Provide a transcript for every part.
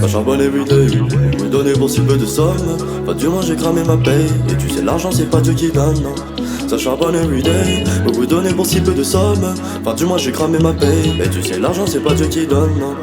Ça charbonne everyday, me donner pour si peu de sommes. Pas du moins j'ai cramé ma paye. Et tu sais l'argent c'est pas Dieu qui donne, non. Ça charbonne everyday, me donner pour si peu de sommes. Pas du moins j'ai cramé ma paye. Et tu sais l'argent c'est pas Dieu qui donne, non.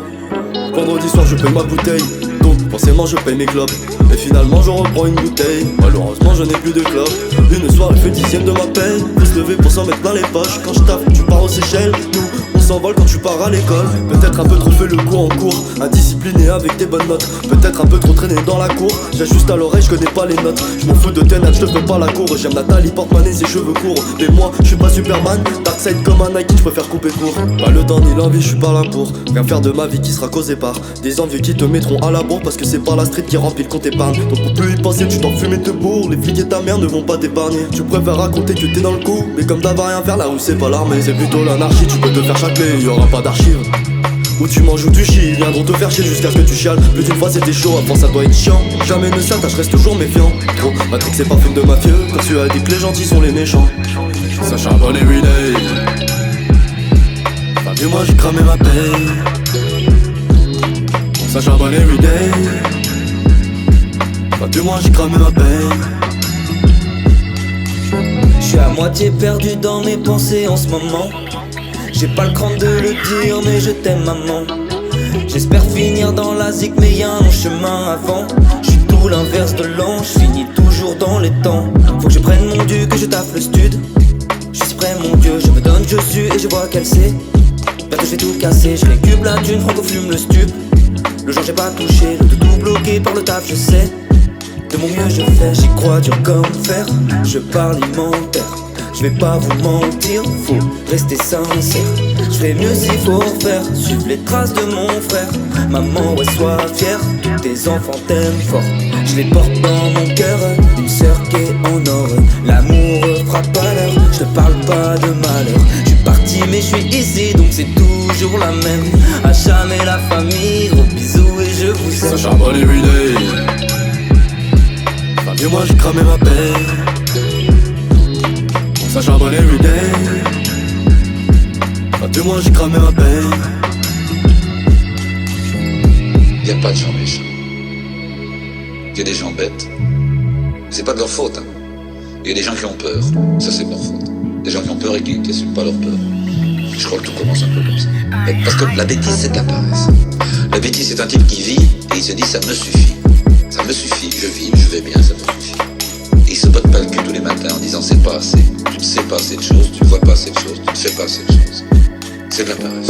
Vendredi soir je paye ma bouteille, donc forcément je paye mes clopes. Et finalement je reprends une bouteille, malheureusement je n'ai plus de clopes. Une soirée fait 10e de ma peine, faut se lever pour s'en mettre plein les poches. Quand je taffe tu pars aux Seychelles, nous on s'envole quand tu pars à l'école. Peut-être un peu trop fait le coup en cours, indiscipliné avec tes bonnes notes. Peut-être un peu trop traîné dans la cour, j'ai juste à l'oreille, je connais pas les notes. Je m'en fous de tes notes, je te fais pas la cour. J'aime Nathalie Portman et ses cheveux courts. Mais moi je suis pas Superman, Darkseid comme un Nike, je préfère couper court. Pas le temps ni l'envie, je suis pas là pour rien faire de ma vie qui sera causée par des envieux qui te mettront à la bourre. Parce que c'est pas la street qui remplit le compte épargne. Donc pour plus y penser tu t'en fumes et te bourres. Les flics et ta mère ne vont pas t'épargner. Tu préfères raconter que t'es dans le coup, mais comme t'as rien faire, la rue c'est pas l'armée. C'est plutôt l'anarchie, tu peux te faire chacler, y'aura pas d'archives. Où tu manges ou tu chies, ils viendront te faire chier jusqu'à ce que tu chiales. Plus d'une fois c'était chaud, avant ça doit être chiant. Jamais ne s'attache, reste toujours méfiant. Gros, Matrix c'est pas film de mafieux, persuadé que les gentils sont les méchants. Ça charbonne everyday. Enfin du moins j'ai cramé ma paye. Ça charbonne everyday. Enfin du moins j'ai cramé ma paye. J'suis à moitié perdu dans mes pensées en ce moment. J'ai pas le crâne de le dire mais je t'aime maman. J'espère finir dans la zik mais y'a un long chemin avant. J'suis tout l'inverse de l'an, j'finis toujours dans les temps. Faut que je prenne mon dû, que je taffe le stud. Je suis prêt mon dieu, je me donne, je suis et je vois qu'elle sait. Bientôt je vais tout casser, je récupère la thune, Franco fume le stup. Le genre j'ai pas touché, le tout bloqué par le taf je sais. De mon mieux je fais, j'y crois dur comme fer. Je parle alimentaire, je vais pas vous mentir, faut rester sincère. Je ferai mieux s'il faut faire, suivre les traces de mon frère. Maman ouais sois fière, tous tes enfants t'aiment fort. Je les porte dans mon cœur, une sœur qui est en or. L'amour frappe à l'heure, je te parle pas de malheur. Je suis parti mais je suis ici donc c'est toujours la même. À jamais la famille, gros bisous et je vous aime. Ça charbonne everyday. Enfin du moins j'ai cramé ma paye. Ça charbonne everyday. Enfin du moins j'ai cramé ma paye. Y'a pas de gens méchants. Y'a des gens bêtes. C'est pas de leur faute, hein. Y'a des gens qui ont peur. Ça c'est de leur faute. Des gens qui ont peur et qui n'assument pas leur peur. Je crois que tout commence un peu comme ça. Parce que la bêtise c'est de la paresse. La bêtise c'est un type qui vit et il se dit ça me suffit. Ça me suffit, je vis, je vais bien, ça me suffit. Et il se botte pas le cul tous les matins en disant c'est pas assez. Tu ne sais pas assez de choses, tu ne vois pas assez de choses, tu ne fais pas assez de choses. C'est de la paresse.